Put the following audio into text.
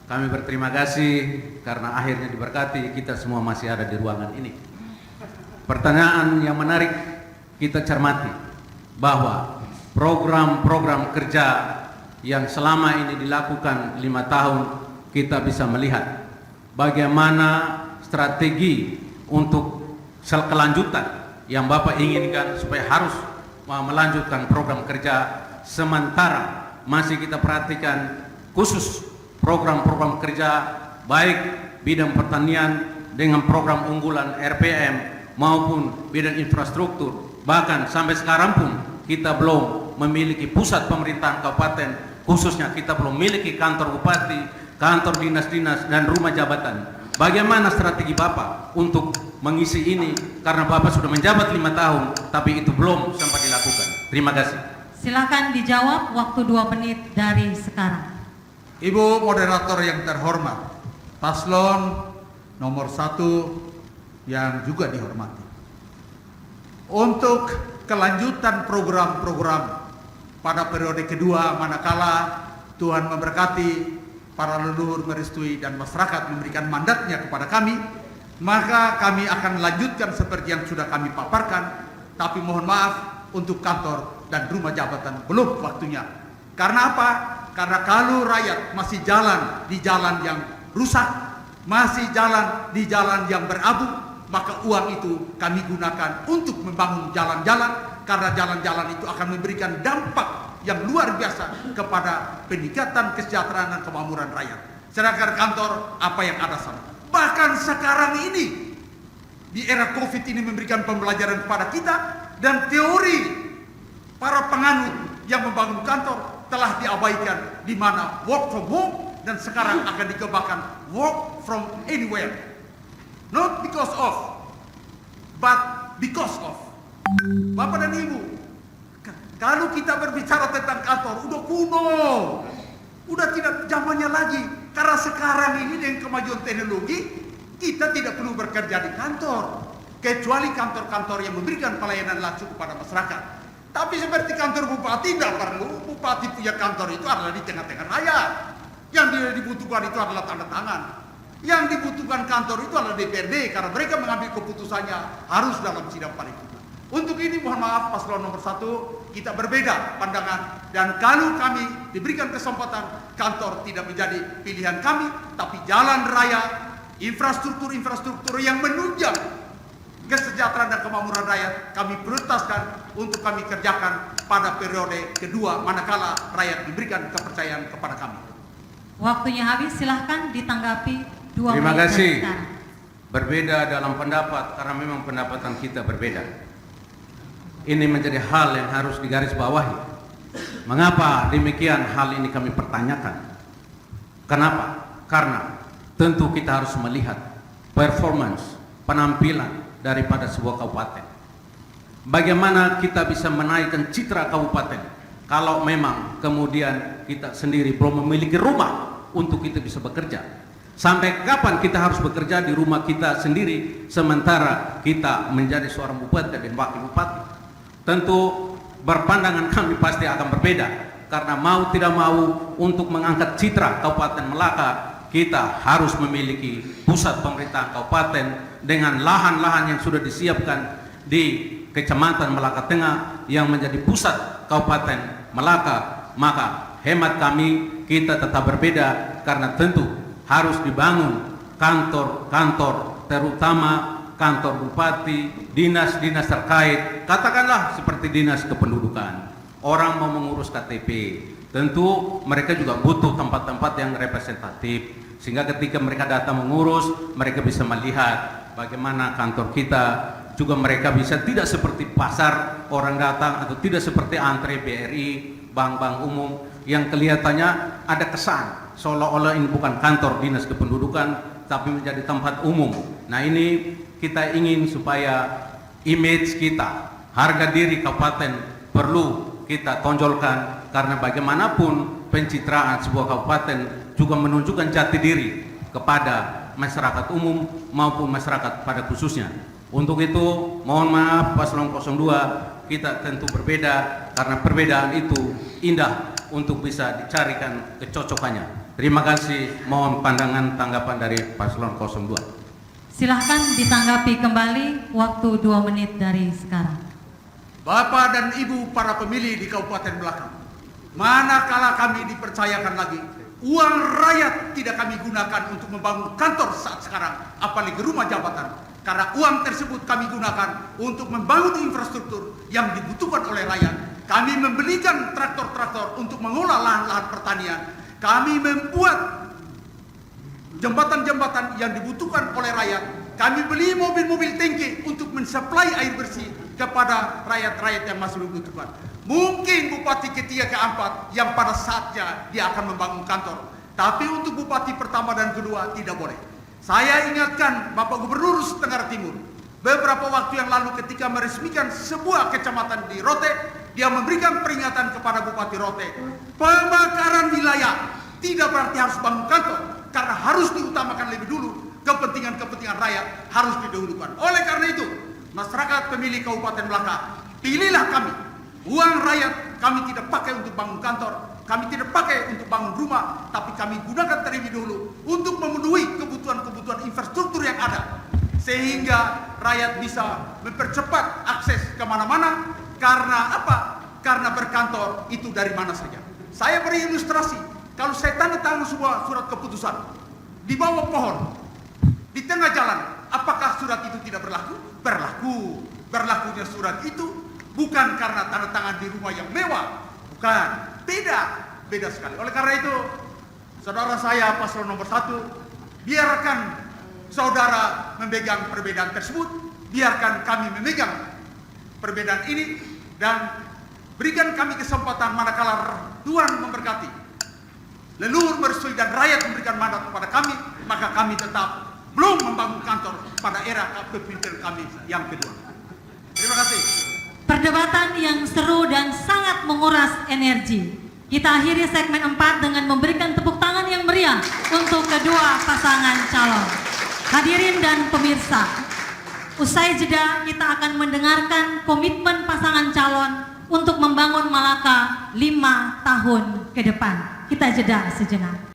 Kami berterima kasih karena akhirnya diberkati kita semua masih ada di ruangan ini. Pertanyaan yang menarik kita cermati bahwa program-program kerja yang selama ini dilakukan 5 tahun, kita bisa melihat bagaimana strategi untuk kelanjutan yang Bapak inginkan supaya harus melanjutkan program kerja. Sementara masih kita perhatikan khusus program-program kerja baik bidang pertanian dengan program unggulan RPM maupun bidang infrastruktur. Bahkan sampai sekarang pun kita belum memiliki pusat pemerintahan kabupaten, khususnya kita belum memiliki kantor bupati, kantor dinas-dinas dan rumah jabatan. Bagaimana strategi Bapak untuk mengisi ini, karena Bapak sudah menjabat 5 tahun tapi itu belum sempat dilakukan. Terima kasih. Silakan dijawab, waktu 2 menit dari sekarang. Ibu moderator yang terhormat, paslon nomor 1 yang juga dihormati. Untuk kelanjutan program-program pada periode kedua, manakala Tuhan memberkati, para leluhur merestui dan masyarakat memberikan mandatnya kepada kami, maka kami akan lanjutkan seperti yang sudah kami paparkan. Tapi mohon maaf, untuk kantor dan rumah jabatan belum waktunya. Karena apa? Karena kalau rakyat masih jalan di jalan yang rusak, masih jalan di jalan yang berabu, maka uang itu kami gunakan untuk membangun jalan-jalan, karena jalan-jalan itu akan memberikan dampak yang luar biasa kepada peningkatan kesejahteraan dan kemakmuran rakyat. Sedangkan kantor, apa yang ada sana. Bahkan sekarang ini, di era COVID ini memberikan pembelajaran kepada kita, dan teori para penganut yang membangun kantor telah diabaikan, di mana work from home, dan sekarang akan dikembangkan work from anywhere. Not because of, but because of. Bapak dan Ibu, kalau kita berbicara tentang kantor, udah kuno, udah tidak zamannya lagi. Karena sekarang ini dengan kemajuan teknologi, kita tidak perlu bekerja di kantor, kecuali kantor-kantor yang memberikan pelayanan langsung kepada masyarakat. Tapi seperti kantor bupati, tidak perlu. Bupati punya kantor itu adalah di tengah-tengah rakyat. Yang dibutuhkan itu adalah tanda tangan. Yang dibutuhkan kantor itu adalah DPRD, karena mereka mengambil keputusannya harus dalam sidang paripurna. Untuk ini mohon maaf, paslon nomor 1 kita berbeda pandangan, dan kalau kami diberikan kesempatan, kantor tidak menjadi pilihan kami, tapi jalan raya, infrastruktur yang menunjang kesejahteraan dan kemakmuran rakyat kami prioritaskan untuk kami kerjakan pada periode kedua, manakala rakyat diberikan kepercayaan kepada kami. Waktunya habis, silahkan ditanggapi. Terima kasih. Berbeda dalam pendapat karena memang pendapatan kita berbeda. Ini menjadi hal yang harus digarisbawahi. Mengapa demikian hal ini kami pertanyakan? Kenapa? Karena tentu kita harus melihat performance, penampilan daripada sebuah kabupaten. Bagaimana kita bisa menaikkan citra kabupaten kalau memang kemudian kita sendiri belum memiliki rumah untuk kita bisa bekerja? Sampai kapan kita harus bekerja di rumah kita sendiri sementara kita menjadi seorang bupati dan wakil bupati? Tentu berpandangan kami pasti akan berbeda, karena mau tidak mau untuk mengangkat citra Kabupaten Melaka, kita harus memiliki pusat pemerintahan kabupaten dengan lahan-lahan yang sudah disiapkan di Kecamatan Melaka Tengah yang menjadi pusat Kabupaten Melaka. Maka hemat kami, kita tetap berbeda, karena tentu harus dibangun kantor-kantor, terutama kantor bupati, dinas-dinas terkait, katakanlah seperti dinas kependudukan. Orang mau mengurus KTP, tentu mereka juga butuh tempat-tempat yang representatif, sehingga ketika mereka datang mengurus, mereka bisa melihat bagaimana kantor kita. Juga mereka bisa tidak seperti pasar orang datang, atau tidak seperti antre BRI, bank-bank umum yang kelihatannya ada kesan seolah-olah ini bukan kantor dinas kependudukan tapi menjadi tempat umum. Nah, ini kita ingin supaya image kita, harga diri kabupaten perlu kita tonjolkan, karena bagaimanapun pencitraan sebuah kabupaten juga menunjukkan jati diri kepada masyarakat umum maupun masyarakat pada khususnya. Untuk itu mohon maaf paslon 02, kita tentu berbeda, karena perbedaan itu indah untuk bisa dicarikan kecocokannya. Terima kasih. Mohon pandangan tanggapan dari paslon 02. Silahkan ditanggapi kembali, waktu 2 menit dari sekarang. Bapak dan Ibu para pemilih di Kabupaten Belakang, manakala kami dipercayakan lagi, uang rakyat tidak kami gunakan untuk membangun kantor saat sekarang, apalagi rumah jabatan. Karena uang tersebut kami gunakan untuk membangun infrastruktur yang dibutuhkan oleh rakyat. Kami membelikan traktor-traktor untuk mengolah lahan-lahan pertanian. Kami membuat jembatan-jembatan yang dibutuhkan oleh rakyat. Kami beli mobil-mobil tangki untuk mensuplai air bersih kepada rakyat-rakyat yang masih membutuhkan. Mungkin bupati ketiga keempat yang pada saatnya dia akan membangun kantor. Tapi untuk bupati pertama dan kedua tidak boleh. Saya ingatkan Bapak Gubernur Tenggara Timur, beberapa waktu yang lalu ketika meresmikan sebuah kecamatan di Rote, dia memberikan peringatan kepada Bupati Rote, pemekaran wilayah tidak berarti harus bangun kantor, karena harus diutamakan lebih dulu kepentingan-kepentingan rakyat harus didahulukan. Oleh karena itu, masyarakat pemilih Kabupaten Belakang, pilihlah kami. Uang rakyat kami tidak pakai untuk bangun kantor, kami tidak pakai untuk bangun rumah, tapi kami gunakan terlebih dahulu untuk memenuhi kebutuhan-kebutuhan infrastruktur yang ada, sehingga rakyat bisa mempercepat akses kemana-mana. Karena apa? Karena berkantor itu dari mana saja. Saya beri ilustrasi, kalau saya tanda tangan sebuah surat keputusan di bawah pohon, di tengah jalan, apakah surat itu tidak berlaku? Berlaku. Berlakunya surat itu bukan karena tanda tangan di rumah yang mewah, bukan, beda sekali. Oleh karena itu, saudara saya paslon nomor 1, biarkan saudara memegang perbedaan tersebut, biarkan kami memegang perbedaan ini, dan berikan kami kesempatan manakala Tuhan memberkati, leluhur merestui dan rakyat memberikan mandat kepada kami, maka kami tetap belum membangun kantor pada era kepemimpinan kami yang kedua. Terima kasih. Perdebatan yang seru dan sangat menguras energi. Kita akhiri segmen 4 dengan memberikan tepuk tangan yang meriah untuk kedua pasangan calon. Hadirin dan pemirsa, usai jeda kita akan mendengarkan komitmen pasangan calon untuk membangun Malaka 5 tahun ke depan. Kita jeda sejenak.